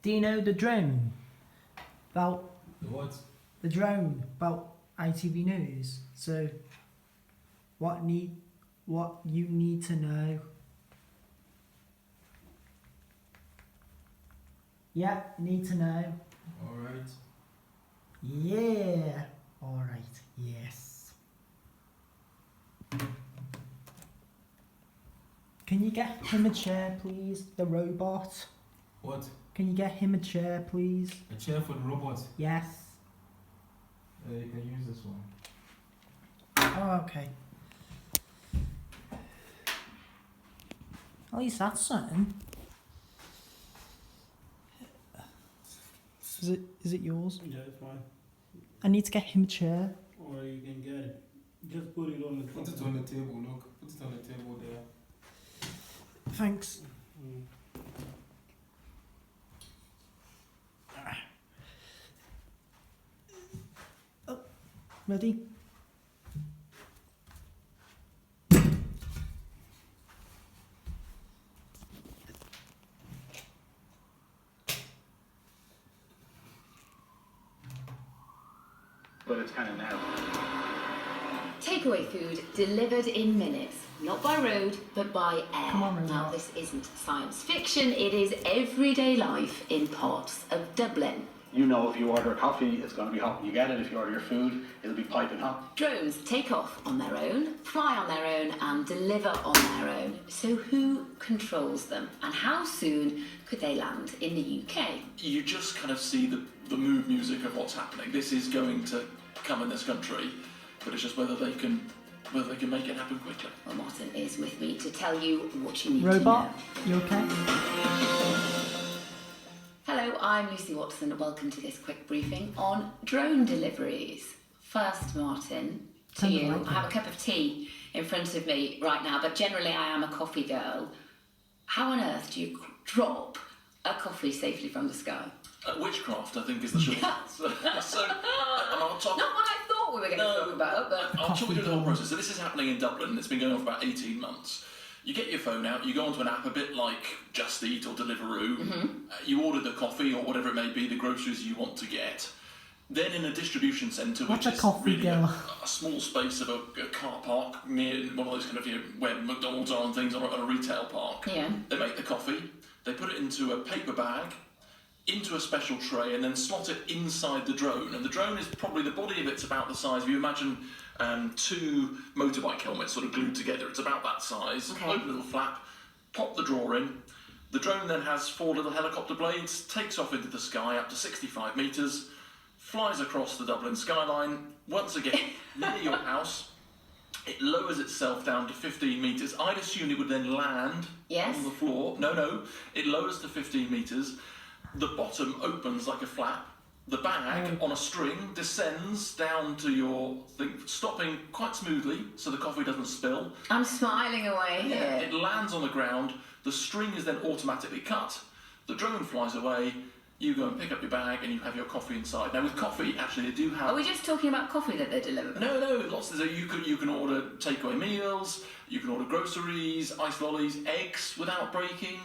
Do you know the drone? About The what? the drone about ITV News. So, what you need to know. Yeah, need to know. Alright. Yeah. All right. Yes. Can you get him a chair, please? The robot. What? Can you get him a chair, please? A chair for the robot. Yes. You can use this one. Oh, okay. At least that's something. Is it yours? Yeah, it's fine. I need to get him a chair. Or you can get it. Just put it on the Put it on the table, look. Put it on the table there. Thanks. Mm. Ready? But it's kind of now. Takeaway food delivered in minutes, not by road, but by air. Come on, Rosa. Now, this isn't science fiction, it is everyday life in parts of Dublin. You know, if you order a coffee, it's going to be hot when you get it. If you order your food, it'll be piping hot. Drones take off on their own, fly on their own, and deliver on their own. So who controls them, and how soon could they land in the UK? You just kind of see the mood music of what's happening. This is going to come in this country, but it's just whether they can make it happen quickly. Well, Martin is with me to tell you what you need Robot, to know. you okay? Hello, I'm Lucy Watson and welcome to this quick briefing on drone deliveries. First, Martin, to Sounds you. like I have a cup of tea in front of me right now, but generally I am a coffee girl. How on earth do you drop a coffee safely from the sky? Witchcraft, I think, is the short answer. And I'll talk. Not what I thought we were going to talk about, but... I'll talk you through the whole process. So this is happening in Dublin. It's been going on for about 18 months. You get your phone out, you go onto an app a bit like Just Eat or Deliveroo. You order the coffee or whatever it may be, the groceries you want to get. Then in a distribution centre, What's which a is coffee really girl? a small space of a car park near one of those kind of, where McDonald's are and things, on a retail park. Yeah. They make the coffee, they put it into a paper bag, into a special tray, and then slot it inside the drone. And the drone is probably, the body of it's about the size, if you imagine two motorbike helmets sort of glued together, it's about that size. Okay. Open little flap, pop the drawer in. The drone then has 4 little helicopter blades, takes off into the sky up to 65 metres, flies across the Dublin skyline. Once again, near your house, it lowers itself down to 15 metres. I'd assume it would then land Yes. on the floor. No, it lowers to 15 metres. The bottom opens like a flap. The bag on a string descends down to your thing, stopping quite smoothly so the coffee doesn't spill. I'm smiling away here. It lands on the ground. The string is then automatically cut. The drone flies away. You go and pick up your bag and you have your coffee inside. Now with coffee, actually, they do have... Are we just talking about coffee that they deliver? No, lots of... You can order takeaway meals, you can order groceries, iced lollies, eggs without breaking.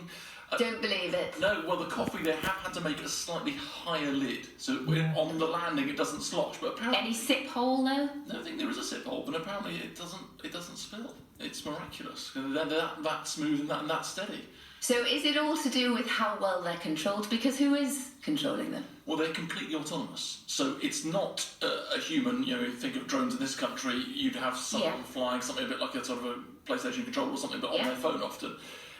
Don't believe it. No, well, the coffee, they have had to make a slightly higher lid, so on the landing it doesn't slosh, but apparently... Any sip hole, though? No, I think there is a sip hole, but apparently it doesn't spill. It's miraculous. They're that smooth and that steady. So is it all to do with how well they're controlled? Because who is controlling them? Well, they're completely autonomous. So it's not a human, you think of drones in this country, you'd have someone flying something a bit like a sort of a PlayStation controller or something, but on their phone often.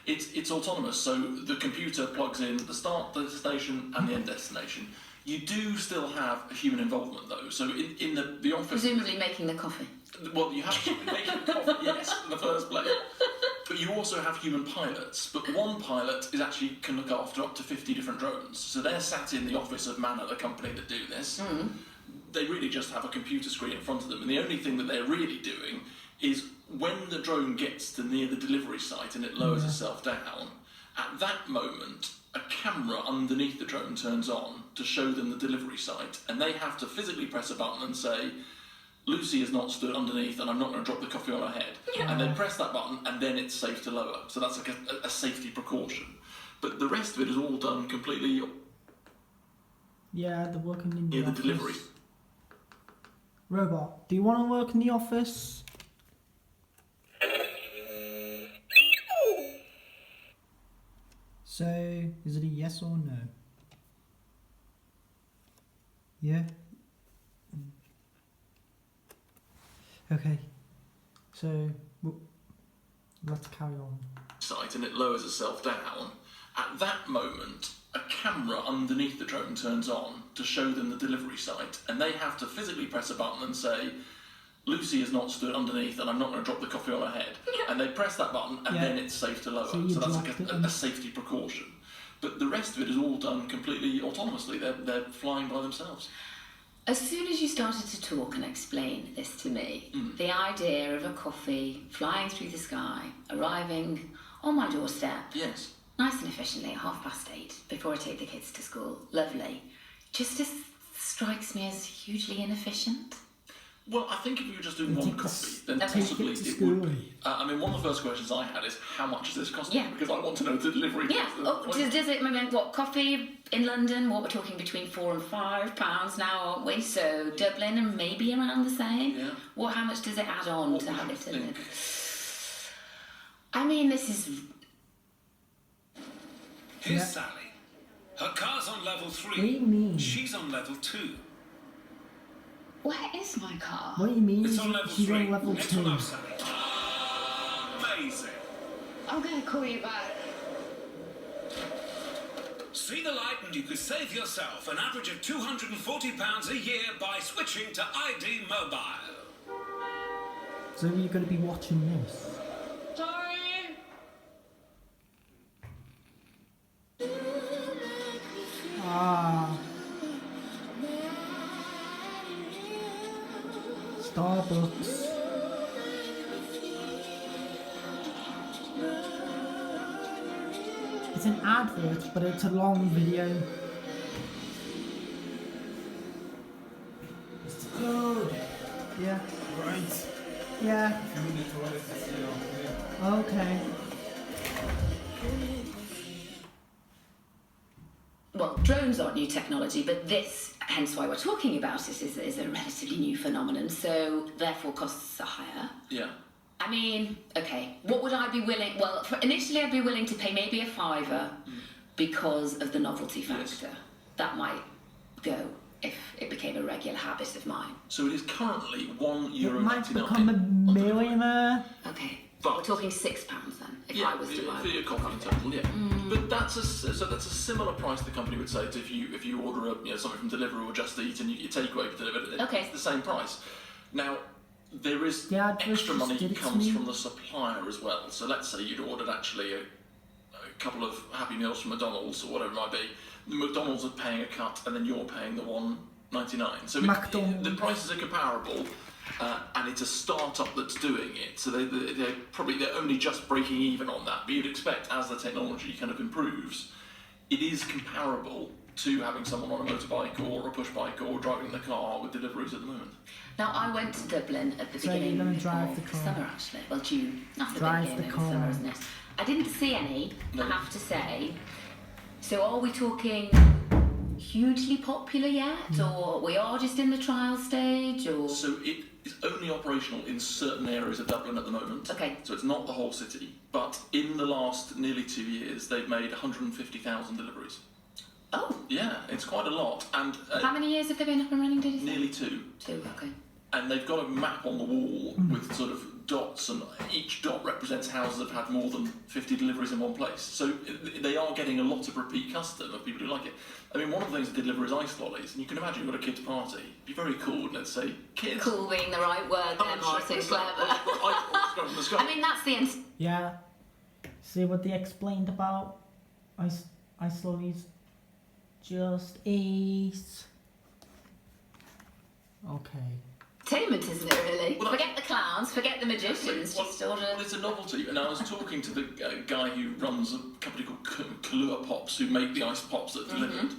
It's autonomous, so the computer plugs in the start destination and the end destination. You do still have a human involvement, though. So in the office... Presumably making the coffee. Well, you have to make the coffee, yes, in the first place. But you also have human pilots. But one pilot can look after up to 50 different drones. So they're sat in the office of Manor, the company that do this. They really just have a computer screen in front of them. And the only thing that they're really doing is when the drone gets to near the delivery site and it lowers itself down, at that moment, a camera underneath the drone turns on to show them the delivery site. And they have to physically press a button and say, Lucy has not stood underneath and I'm not going to drop the coffee on her head. And they press that button and then it's safe to lower. So that's like a safety precaution. But the rest of it is all done completely Yeah, they're working in the Yeah, the office. delivery. Robot, do you want to work in the office? So, is it a yes or no? Yeah? Okay. So, let's carry on. Site, and it lowers itself down. At that moment, a camera underneath the drone turns on to show them the delivery site, and they have to physically press a button and say, Lucy has not stood underneath and I'm not going to drop the coffee on her head. And they press that button and Yeah. then it's safe to lower. So you So that's like dropped it a safety precaution. But the rest of it is all done completely autonomously. They're flying by themselves. As soon as you started to talk and explain this to me, the idea of a coffee flying through the sky, arriving on my doorstep, Yes. nice and efficiently at 8:30 before I take the kids to school, lovely, just strikes me as hugely inefficient. Well, I think if you were just doing And one take the coffee, s- then take possibly it to it school. would be. I mean, one of the first questions I had is, how much is this costing? Yeah. Because I want to know the delivery Yeah, cost. does it mean what, coffee in London, what we're talking between £4 and £5 now, aren't we? So Dublin and maybe around the same. Yeah. How much does it add on What to would have you it think? delivered? I mean, this is Here's Yeah. Sally. Her car's on level 3. What do you mean? She's on level 2. where is my car? What do you mean? It's on level She's 3. on level Next 2. one up, Sally. Amazing. I'm gonna call you back. See the light and you could save yourself an average of £240 a year by switching to ID Mobile. So you're going to be watching this? Sorry. Ah. Starbucks. It's an advert, but it's a long video. It's the code. Yeah. Right. Yeah. You need to write it to see how Okay. Well, drones aren't new technology, but this, hence why we're talking about it, is a relatively new phenomenon, so therefore costs are higher. Yeah. I mean, okay, what would I be willing... Well, initially I'd be willing to pay maybe a £5 because of the novelty Yes. factor. That might go if it became a regular habit of mine. So it is currently €1.99. It might become a on delivery. millionaire. Okay, But- we're talking £6 then, if Yeah, I was to buy for your coffee in total, yeah. But that's a similar price the company would say to if you order something from Deliveroo or Just Eat and you get your takeaway delivered. Okay. It's the same price. Now there is The advert extra just money did it to comes me. from the supplier as well. So let's say you'd ordered actually a couple of Happy Meals from McDonald's or whatever it might be. The McDonald's are paying a cut and then you're paying the $1.99. So McDonald's. the prices are comparable. And it's a start-up that's doing it, so they're only just breaking even on that. But you'd expect as the technology kind of improves, it is comparable to having someone on a motorbike or a push bike or driving the car with deliveries at the moment. Now, I went to Dublin at the So you're beginning gonna of drive the car? summer, actually. Well, June. That's the Drive beginning the of summer, car. isn't it? I didn't see any, No. I have to say. So are we talking hugely popular yet? Or we are just in the trial stage? Or So it is only operational in certain areas of Dublin at the moment. Okay. So it's not the whole city, but in the last nearly 2 years, they've made 150,000 deliveries. Oh, Yeah, it's quite a lot, and how many years have they been up and running, did you say? nearly 2. 2, okay. And they've got a map on the wall with sort of dots, and each dot represents houses that have had more than 50 deliveries in one place. So they are getting a lot of repeat custom of people who like it. I mean, one of the things they deliver is ice lollies, and you can imagine you've got a kids' party. It'd be very cool, wouldn't it? Say, kids. Cool being the right word come there, and check Martin. this out. Clever. Ice from the sky. I mean, that's the end. Yeah. See what they explained about ice lollies? Just eat. Okay. Entertainment, isn't it, really? Well, Forget the clowns, forget the magicians, Well, just order... well, it's a novelty, and I was talking to the guy who runs a company called Kahlua Pops, who make the ice pops that are delivered.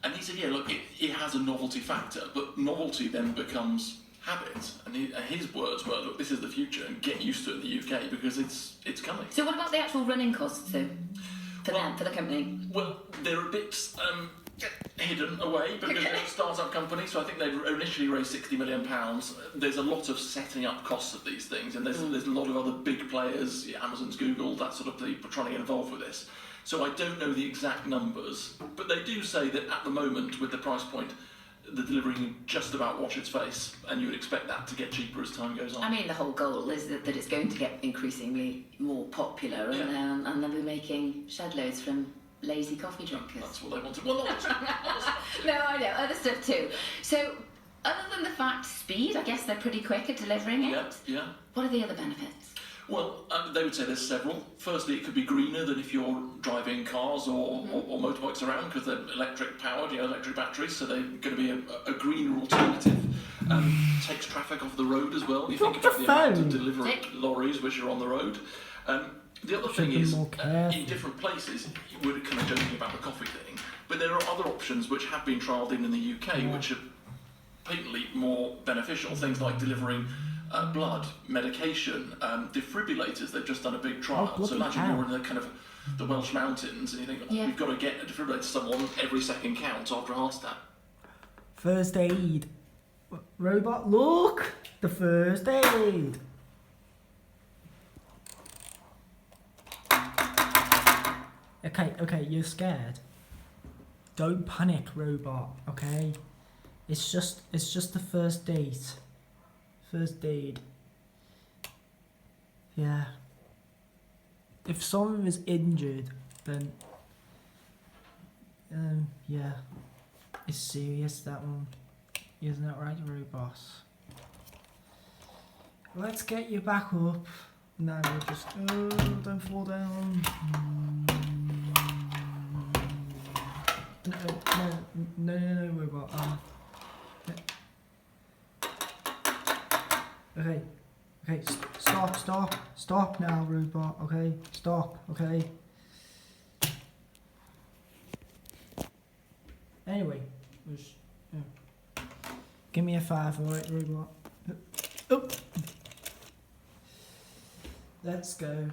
And he said, yeah, look, it has a novelty factor, but novelty then becomes habit. And his words were, look, this is the future, and get used to it in the UK because it's coming. So what about the actual running costs, though? For them, for the company? Well, they're a bit hidden away because they're a start-up company. So I think they initially raised £60 million. There's a lot of setting up costs of these things, and there's a lot of other big players, Amazon's, Google, that sort of people trying to get involved with this. So I don't know the exact numbers, but they do say that at the moment, with the price point, the delivery can just about wash its face, and you would expect that to get cheaper as time goes on. I mean, the whole goal is that it's going to get increasingly more popular, and they'll be making shed loads from lazy coffee drinkers. That's what they wanted. Well, not No, I know, other stuff too. So, other than the fact speed, I guess they're pretty quick at delivering it. Yeah. What are the other benefits? Well, they would say there's several. Firstly, it could be greener than if you're driving cars or motorbikes around because they're electric powered, electric batteries, so they're going to be a greener alternative. Takes traffic off the road as well. You think about the amount of delivery lorries which are on the road. The other thing is, in different places, we're kind of joking about the coffee thing, but there are other options which have been trialled in the UK which are patently more beneficial. Things like delivering blood, medication, defibrillators. They've just done a big trial. So imagine you're in the kind of the Welsh mountains and you think, you've got to get a defibrillator to someone every second counts after a heart attack. First aid. Robot, look! The first aid. Okay, you're scared. Don't panic, robot, okay? It's just the first date. First aid. Yeah. If someone is injured, then yeah. It's serious, that one. Isn't that right, robot? Let's get you back up. Now we'll just don't fall down. No, robot. Okay, stop now, robot. Okay, stop. Okay. Anyway, give me a 5, alright, robot. Oh. Let's go.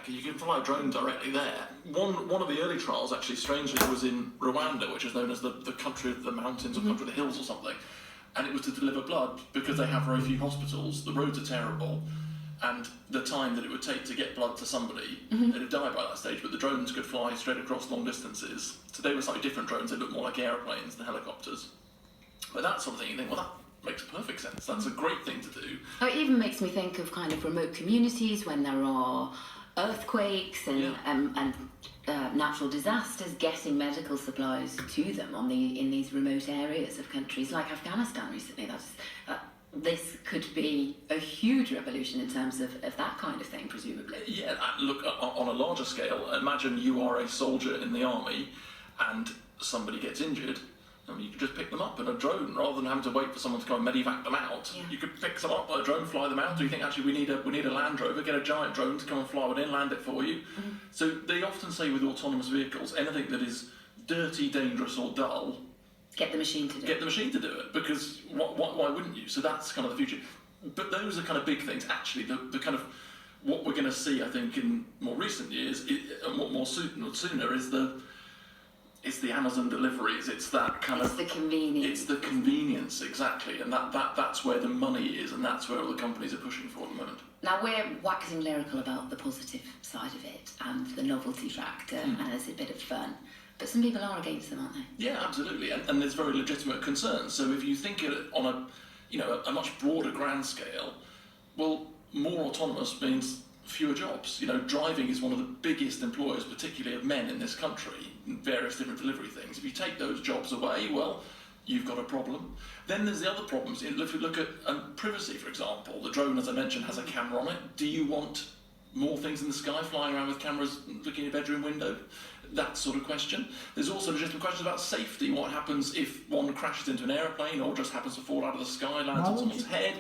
You can fly a drone directly there. One of the early trials, actually, strangely, was in Rwanda, which is known as the country of the mountains or country of the hills or something. And it was to deliver blood because they have very few hospitals. The roads are terrible, and the time that it would take to get blood to somebody, they'd have died by that stage. But the drones could fly straight across long distances. So they were slightly different drones. They looked more like aeroplanes than helicopters. But that sort of thing, you think, well, that makes perfect sense. That's a great thing to do. Oh, it even makes me think of kind of remote communities when there are earthquakes and natural disasters, getting medical supplies to them in these remote areas of countries like Afghanistan recently. This could be a huge revolution in terms of that kind of thing, presumably. Yeah, look, on a larger scale, imagine you are a soldier in the army and somebody gets injured. You could just pick them up in a drone rather than having to wait for someone to come and medevac them out. Yeah. You could pick them up by a drone, fly them out. Or you think actually we need a Land Rover, get a giant drone to come and fly it in, land it for you. So they often say with autonomous vehicles, anything that is dirty, dangerous, or dull, get the machine to do it. Get the machine to do it, because why wouldn't you? So that's kind of the future. But those are kind of big things. Actually, the kind of what we're going to see, I think, in more recent years, more sooner is it's the Amazon deliveries. It's that kind of... It's the convenience. It's the convenience, exactly. And that's where the money is, and that's where all the companies are pushing for at the moment. Now, we're waxing lyrical about the positive side of it and the novelty factor, and it's a bit of fun. But some people are against them, aren't they? Yeah, absolutely. And there's very legitimate concerns. So if you think it on a much broader grand scale, well, more autonomous means fewer jobs. Driving is one of the biggest employers, particularly of men in this country, in various different delivery things. If you take those jobs away, well, you've got a problem. Then there's the other problems. If you look at privacy, for example, the drone, as I mentioned, has a camera on it. Do you want more things in the sky flying around with cameras looking in your bedroom window? That sort of question. There's also legitimate questions about safety. What happens if one crashes into an aeroplane or just happens to fall out of the sky, lands on someone's head?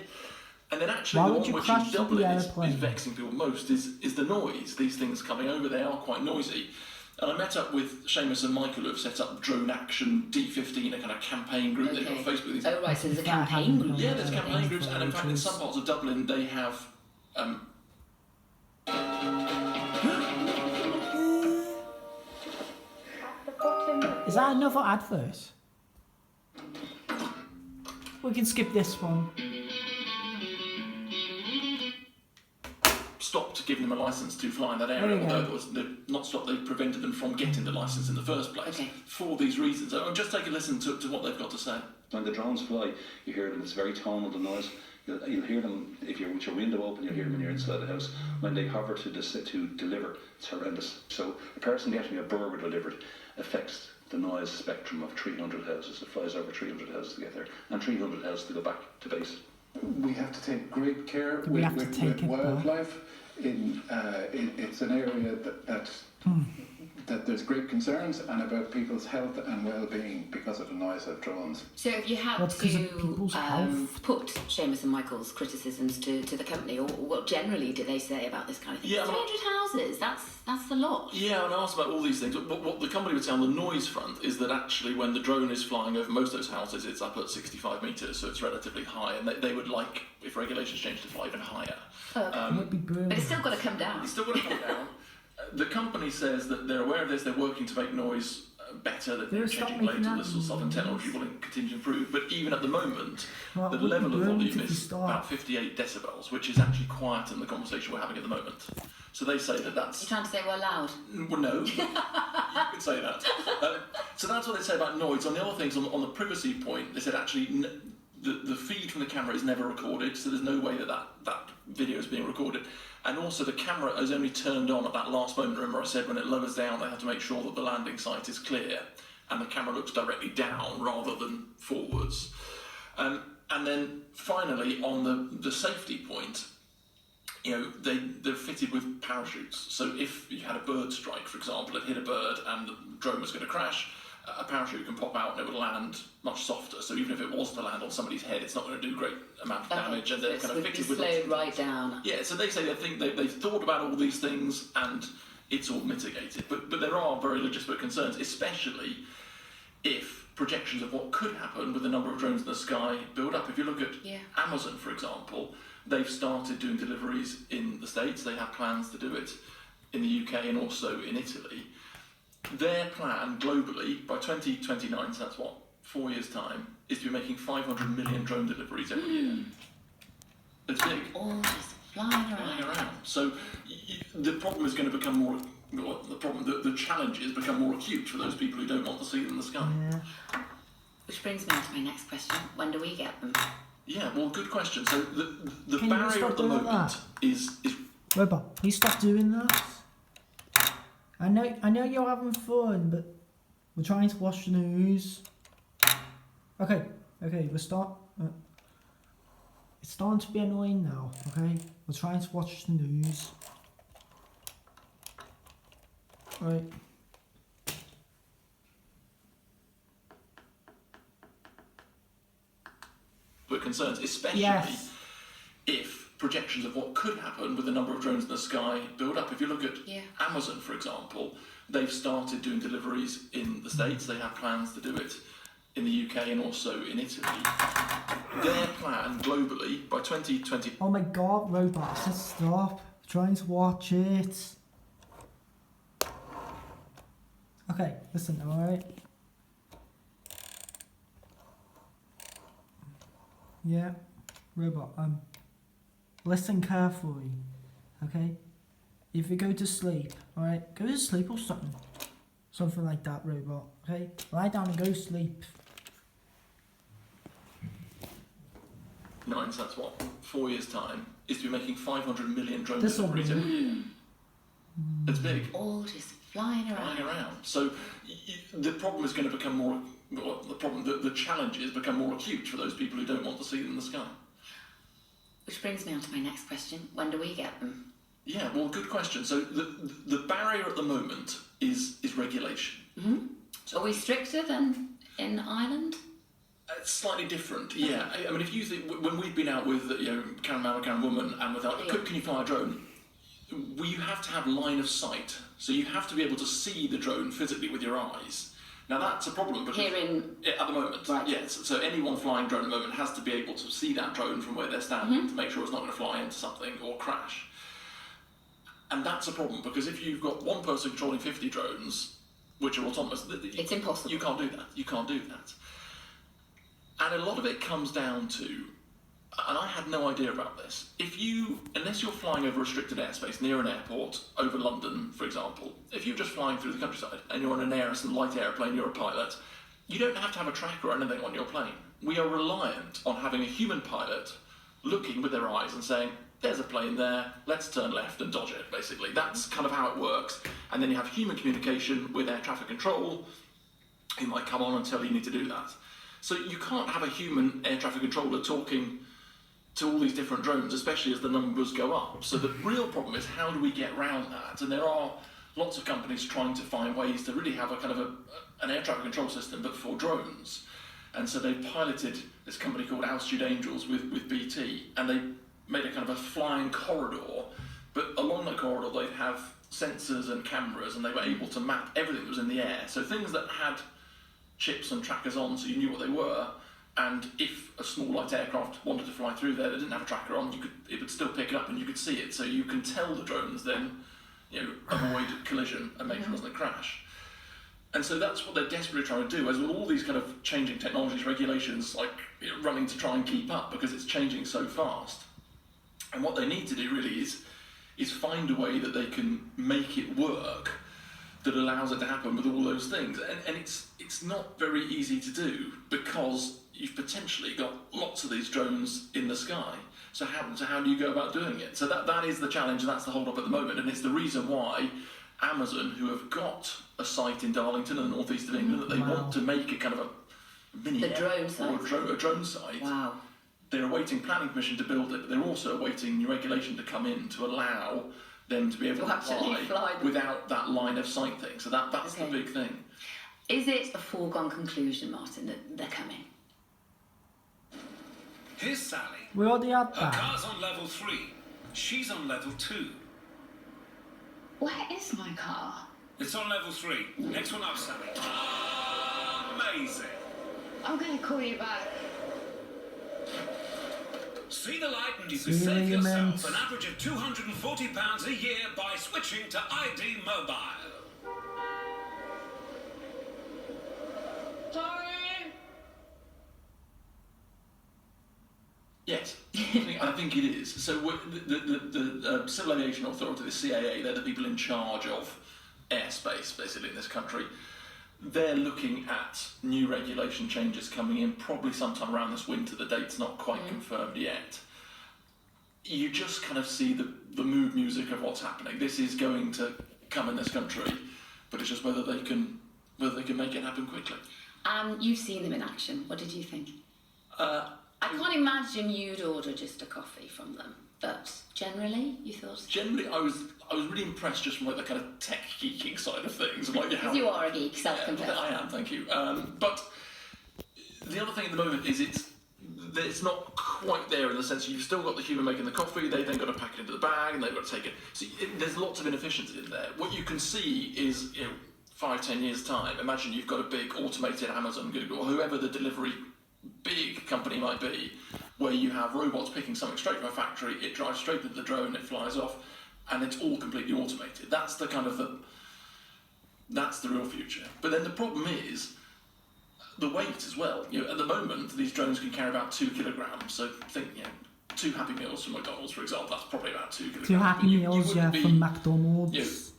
And then actually the one which is doubling is vexing people most is the noise. These things coming over, they are quite noisy. And I met up with Seamus and Michael, who have set up Drone Action D15, a kind of campaign group. They've got Facebook. Oh, right, so there's a campaign group. Yeah, there's campaign groups, and in fact in some parts of Dublin they have... At the bottom of Is that another advert? We can skip this one. Stopped giving them a license to fly in that There area, you although go. it was not stopped, they prevented them from getting the license in the first place. Okay. For these reasons. So just take a listen to what they've got to say. When the drones fly, you hear them, it's very tonal, the noise. You'll hear them, if you're with your window open, you'll hear them when you're inside the house. When they hover to deliver, it's horrendous. So a person getting a burger delivered affects the noise spectrum of 300 houses. It flies over 300 houses to get there, and 300 houses to go back to base. We have to take great care We have to take it, wildlife. It's an area that there's great concerns and about people's health and well-being because of the noise of drones. So if you had Well, it's 'cause of people's to health. put Seamus and Michael's criticisms to the company, or what generally do they say about this kind of thing? Yeah, 300 houses, that's a lot. Yeah, and I asked about all these things. But what the company would say on the noise front is that actually when the drone is flying over most of those houses, it's up at 65 metres, so it's relatively high, and they would like, if regulations change, to fly even higher. It would be brilliant. But it's still got to come down. It's still going to come down. The company says that they're aware of this, they're working to make noise better, that they're They'll stop changing making later, that this sort of stuff, and technology will continue to improve. But even at the moment, Well, the it would be level of brilliant volume if we is start. about 58 decibels, which is actually quieter than the conversation we're having at the moment. So they say that that's... You're trying to say we're loud. Well, no, you could say that. So that's what they say about noise. On the other things, on the privacy point, they said actually the feed from the camera is never recorded, so there's no way that video is being recorded. And also the camera is only turned on at that last moment. Remember I said when it lowers down, they have to make sure that the landing site is clear, and the camera looks directly down rather than forwards. And then finally, on the safety point, they're fitted with parachutes. So if you had a bird strike, for example, it hit a bird and the drone was going to crash, a parachute can pop out and it would land much softer. So even if it was to land on somebody's head, it's not going to do great amount of damage. And they're kind of fitted with slowed right down. Yeah, so they say they've thought about all these things and it's all mitigated. But there are very legitimate concerns, especially if projections of what could happen with the number of drones in the sky build up. If you look at Amazon, for example, they've started doing deliveries in the States. They have plans to do it in the UK and also in Italy. Their plan globally by 2029, so that's 4 years' time, is to be making 500 million drone deliveries every year. It's big. All just flying around. So the problem is going to become more. Well, the challenges become more acute for those people who don't want to see them in the sky. Yeah. Which brings me on to my next question. When do we get them? Yeah, well, good question. So the Can you barrier stop at the doing moment that? is Robot, please stop doing that. I know you're having fun, but we're trying to watch the news. Okay, we're it's starting to be annoying now, okay? We're trying to watch the news. Right. but concerns, especially Yes. if projections of what could happen with the number of drones in the sky build up. If you look at Amazon, for example, they've started doing deliveries in the States. They have plans to do it in the UK and also in Italy. Their plan globally by 2020. Oh my god, Robot, I said stop. I'm trying to watch it. Okay, listen, alright? Yeah, Robot, listen carefully, okay? If you go to sleep, alright? Go to sleep or something. Something like that, Robot, okay? Lie down and go to sleep. So that's 4 years' time, is to be making 500 million drone This will deliveries be- every year. It's big. All just flying around. So the problem is going to become more. Well, the challenges become more acute for those people who don't want to see them in the sky. Which brings me on to my next question. When do we get them? Yeah, well, good question. So the barrier at the moment is regulation. Mm-hmm. So are we stricter than in Ireland? It's slightly different, yeah. I mean, if you think when we've been out with Karen Man or Karen Woman and without can you fly a drone? Well, you have to have line of sight, so you have to be able to see the drone physically with your eyes. Now that's a problem because at the moment, right. yes. So anyone flying drone at the moment has to be able to see that drone from where they're standing to make sure it's not going to fly into something or crash. And that's a problem because if you've got one person controlling 50 drones, which are autonomous. It's impossible. You can't do that. You can't do that. And a lot of it comes down to, and I had no idea about this, unless you're flying over restricted airspace near an airport, over London, for example, if you're just flying through the countryside and you're on some light airplane, you're a pilot, you don't have to have a tracker or anything on your plane. We are reliant on having a human pilot looking with their eyes and saying, there's a plane there, let's turn left and dodge it, basically. That's kind of how it works. And then you have human communication with air traffic control, who might come on and tell you need to do that. So you can't have a human air traffic controller talking to all these different drones, especially as the numbers go up. So the real problem is, how do we get around that? And there are lots of companies trying to find ways to really have a kind of an air traffic control system, but for drones. And so they piloted this company called Altitude Angels with BT, and they made a kind of a flying corridor, but along the corridor they'd have sensors and cameras, and they were able to map everything that was in the air. So things that had chips and trackers on, so you knew what they were, and if a small light aircraft wanted to fly through there that didn't have a tracker on, it would still pick it up and you could see it. So you can tell the drones then, avoid collision and make sure it doesn't crash. And so that's what they're desperately trying to do, as with all these kind of changing technologies, regulations, running to try and keep up because it's changing so fast. And what they need to do really is find a way that they can make it work that allows it to happen with all those things. And it's not very easy to do because you've potentially got lots of these drones in the sky. So how do you go about doing it? So that is the challenge, and that's the hold up at the moment. And it's the reason why Amazon, who have got a site in Darlington in the northeast of England, that they want to make a kind of a mini drone site. Or a drone site. Wow. They're awaiting planning permission to build it, but they're also awaiting new regulation to come in to allow them to be able to fly without that line of sight thing. So that's the big thing. Is it a foregone conclusion, Martin, that they're coming? Here's Sally. We already had Her that. car's on level 3. She's on level 2. Where is my car? It's on level 3. Next one up, Sally. Amazing. I'm gonna call you back. See the light and you See can save you, yourself mate. an average of £240 a year by switching to ID Mobile. Sorry. Yes, I think it is. So the Civil Aviation Authority, the CAA, they're the people in charge of airspace, basically, in this country. They're looking at new regulation changes coming in probably sometime around this winter. The date's not quite confirmed yet. You just kind of see the mood music of what's happening. This is going to come in this country, but it's just whether they can make it happen quickly. You've seen them in action. What did you think? I can't imagine you'd order just a coffee from them, but generally, you thought? Generally, I was really impressed just from the kind of tech geeking side of things. Because you are a geek, self-confessed. I am, thank you. But the other thing at the moment is it's not quite there in the sense you've still got the human making the coffee, they then got to pack it into the bag and they've got to take it. So there's lots of inefficiency in there. What you can see is, 5-10 years time, imagine you've got a big automated Amazon, Google, or whoever the delivery big company might be, where you have robots picking something straight from a factory, it drives straight into the drone, it flies off, and it's all completely automated. That's the real future. But then the problem is the weight as well. At the moment, these drones can carry about 2 kilograms. So think, 2 Happy Meals from McDonald's, for example, that's probably about 2 kilograms. 2 Happy Meals, from McDonald's.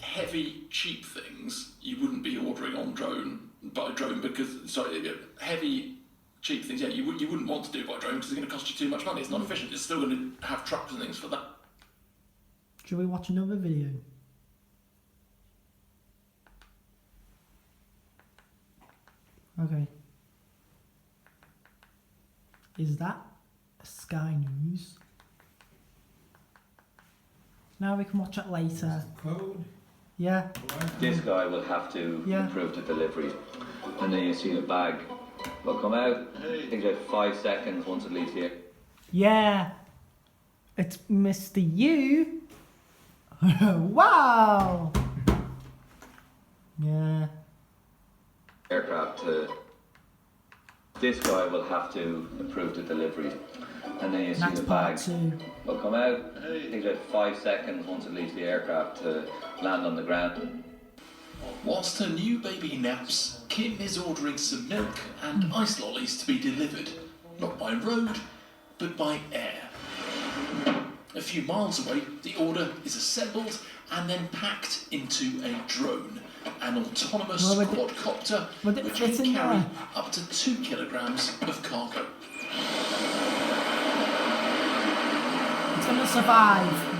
Heavy, cheap things you wouldn't be ordering by drone because heavy, cheap things, you wouldn't want to do by drone because it's going to cost you too much money. It's not efficient. It's still going to have trucks and things for that. Shall we watch another video? Okay. Is that Sky News? Now we can watch it later. Code. Yeah. This guy will have to improve the delivery. And then you see the bag will come out. It takes about 5 seconds once it leaves here. Yeah. It's Mr. U. Wow. Yeah. Aircraft to... This guy will have to improve the delivery. And then you see That's the part bag 2. will come out. It takes about 5 seconds once it leaves the aircraft to land on the ground. Whilst her new baby naps, Kim is ordering some milk and ice lollies to be delivered, not by road, but by air. A few miles away, the order is assembled and then packed into a drone, an autonomous quadcopter which can carry up to 2 kilograms of cargo. It's gonna survive.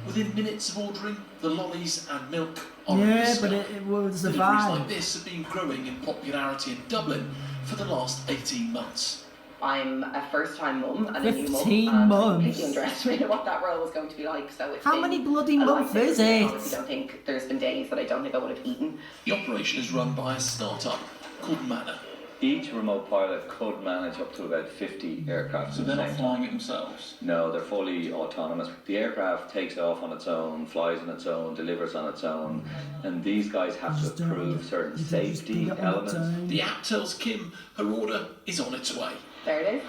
Within minutes of ordering, the lollies and milk are yeah, but it will survive. Deliveries like this have been growing in popularity in Dublin for the last 18 months. I'm a first-time mum and a new mum. 15 I months. completely underestimated what that role was going to be like. So it's how many bloody months is it? I honestly don't think there's been days that I don't think I would have eaten. The operation is run by a start-up called Manor. Each remote pilot could manage up to about 50 aircraft. So they're not flying it themselves? No, they're fully autonomous. The aircraft takes off on its own, flies on its own, delivers on its own, and these guys have to approve certain safety elements. The app tells Kim her order is on its way. There it is.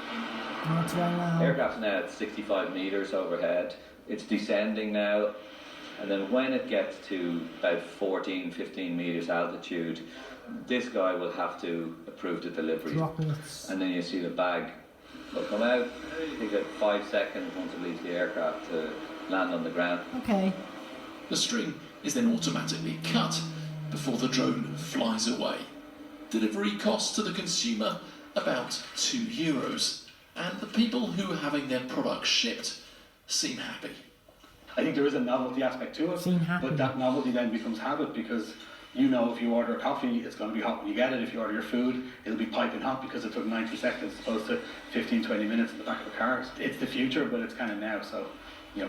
Aircraft's now at 65 metres overhead. It's descending now, and then when it gets to about 14, 15 metres altitude, this guy will have to approve the delivery. And then you see the bag will come out. It takes about 5 seconds once it leaves the aircraft to land on the ground. Okay. The string is then automatically cut before the drone flies away. Delivery costs to the consumer about €2, and the people who are having their products shipped seem happy. I think there is a novelty aspect to it, but that novelty then becomes habit, because you know if you order a coffee, it's going to be hot when you get it. If you order your food, it'll be piping hot because it took 90 seconds as opposed to 15, 20 minutes in the back of a car. It's the future, but it's kind of now, so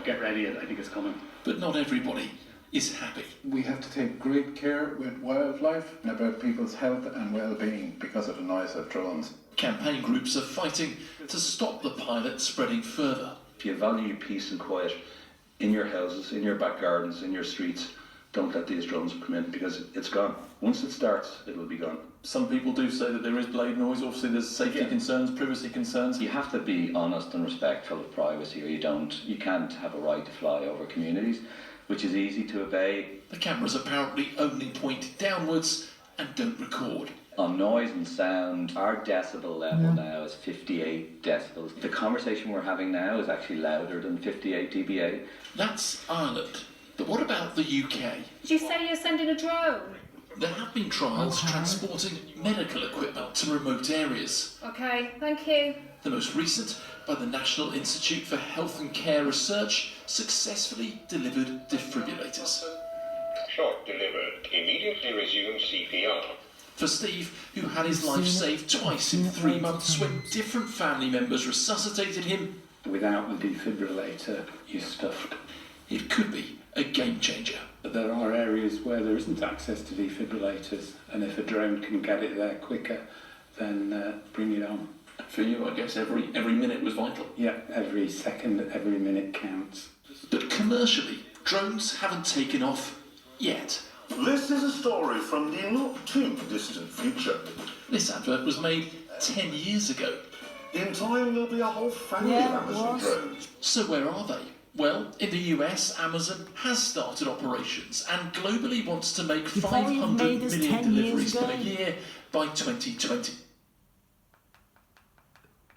get ready, I think it's coming. But not everybody is happy. We have to take great care with wildlife and about people's health and well-being because of the noise of drones. Campaign groups are fighting to stop the pilot spreading further. If you value peace and quiet in your houses, in your back gardens, in your streets, don't let these drones come in, because it's gone. Once it starts, it will be gone. Some people do say that there is blade noise. Obviously there's safety concerns, privacy concerns. You have to be honest and respectful of privacy, or you can't have a right to fly over communities, which is easy to obey. The cameras apparently only point downwards and don't record. On noise and sound, our decibel level now is 58 decibels. The conversation we're having now is actually louder than 58 dBA. That's Ireland. But what about the UK? Did you say you're sending a drone? There have been trials transporting medical equipment to remote areas. Okay, thank you. The most recent, by the National Institute for Health and Care Research, successfully delivered defibrillators. Shot delivered. Immediately resume CPR. For Steve, who had his life saved twice in 3 months when different family members resuscitated him, Without the defibrillator, you're stuffed. It could be a game changer. But there are areas where there isn't access to defibrillators, and if a drone can get it there quicker, then bring it on. For you, I guess every minute was vital. Yeah, every second, every minute counts. But commercially, drones haven't taken off yet. This is a story from the not too distant future. This advert was made 10 years ago. In time, there'll be a whole family of Amazon drones. So where are they? Well, in the US, Amazon has started operations and globally wants to make 500 million deliveries per year by 2020.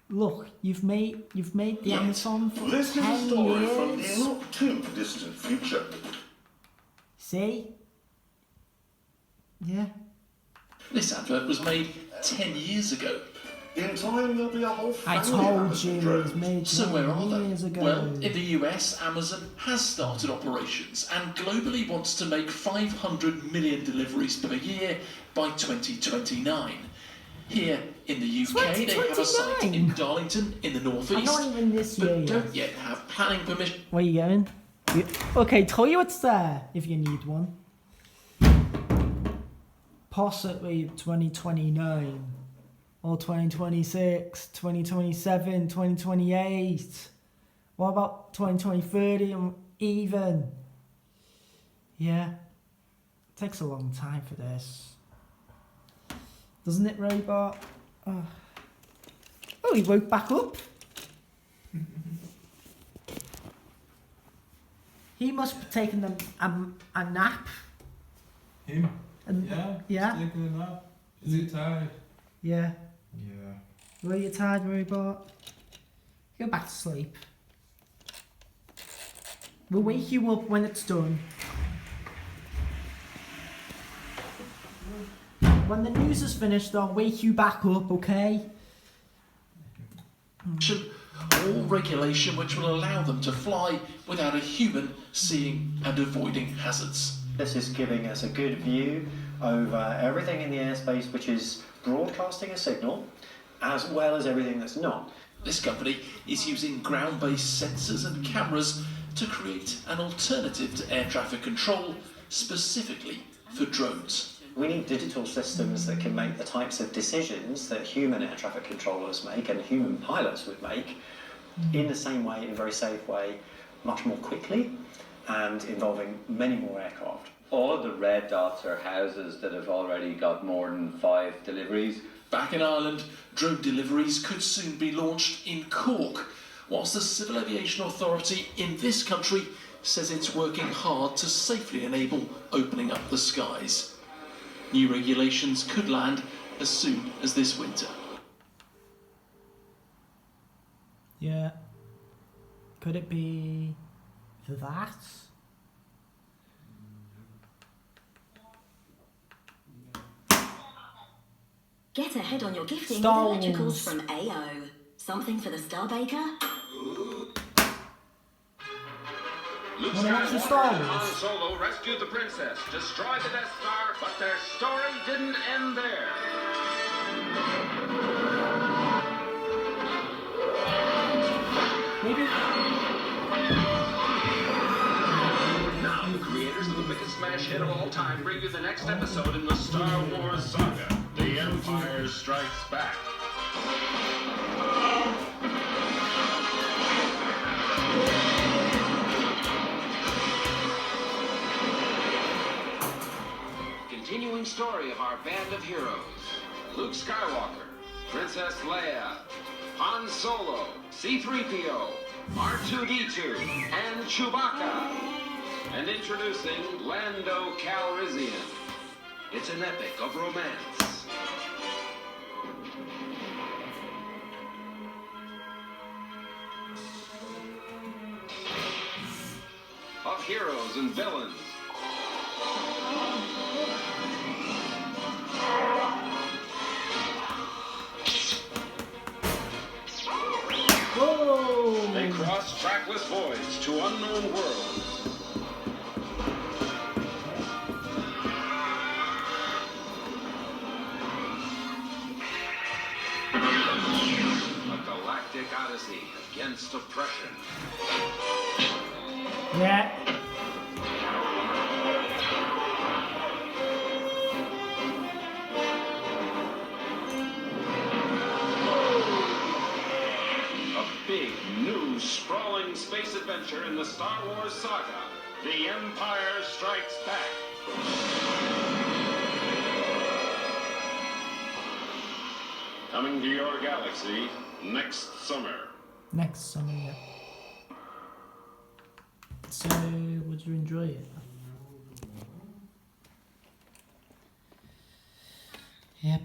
Look, you've made the Amazon for This 10 is a story years. from the not too distant future. See? Yeah. This advert was made 10 years ago. In time, there'll be a whole I family of told Amazon you it drones. was made So where are 10 they? years ago. Well, in the US, Amazon has started operations and globally wants to make 500 million deliveries per year by 2029. Here in the UK, they have a site in Darlington in the northeast, I'm not even this year but don't yet. yet have planning permission. Where you going? Okay, toilet's there if you need one. Possibly 2029 or 2026, 2027, 2028. What about 2030 and even? Yeah, it takes a long time for this. Doesn't it, Robot? Oh, he woke back up. He must have taken a nap. Him? And yeah. Still going up. Is he tired? Yeah. Yeah. Were you tired, robot? Go back to sleep. We'll wake you up when it's done. When the news is finished, I'll wake you back up, okay? Or regulation which will allow them to fly without a human seeing and avoiding hazards. This is giving us a good view over everything in the airspace which is broadcasting a signal, as well as everything that's not. This company is using ground-based sensors and cameras to create an alternative to air traffic control, specifically for drones. We need digital systems that can make the types of decisions that human air traffic controllers make and human pilots would make in the same way, in a very safe way, much more quickly and involving many more aircraft. All of the red dots are houses that have already got more than 5 deliveries. Back in Ireland, drone deliveries could soon be launched in Cork, whilst the Civil Aviation Authority in this country says it's working hard to safely enable opening up the skies. New regulations could land as soon as this winter. Yeah. Could it be that? Get ahead on your gifting Star with electricals Wars. from AO. Something for the Star Baker? Luke Wanna watch the Skywalker Star and Han Wars? Solo rescued the princess, destroyed the Death Star, but their story didn't end there. Maybe. Now, the creators of the biggest smash hit of all time bring you the next episode in the Star Wars saga, The Empire Strikes Back. Continuing story of our band of heroes. Luke Skywalker, Princess Leia, Han Solo, C-3PO, R2-D2, and Chewbacca. And introducing Lando Calrissian. It's an epic of romance. Of heroes and villains. Whoa! They cross trackless voids to unknown worlds. A galactic odyssey against oppression. Yeah. A big, new, sprawling space adventure in the Star Wars saga, The Empire Strikes Back. Coming to your galaxy next summer. Next summer, yeah. So, would you enjoy it? Yep.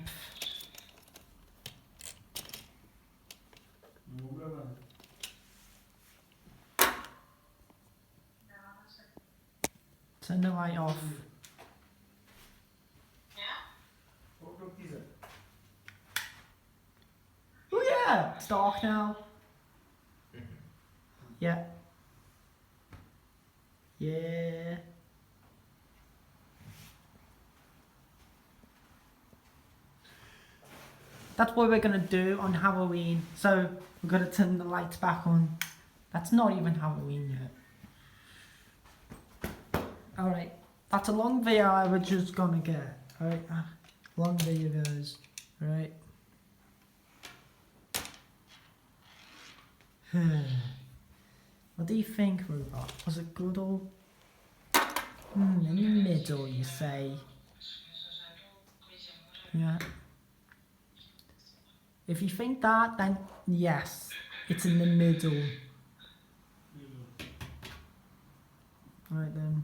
Turn the light off. Oh yeah! It's dark now. Yeah. Yeah. That's what we're gonna do on Halloween. So we're gonna turn the lights back on. That's not even Halloween yet. Alright. That's a long video I was just gonna get. Alright. Long video guys. Alright. What do you think, Robot? Was it good or... in the middle, you say? Yeah. If you think that, then yes, it's in the middle. Alright then.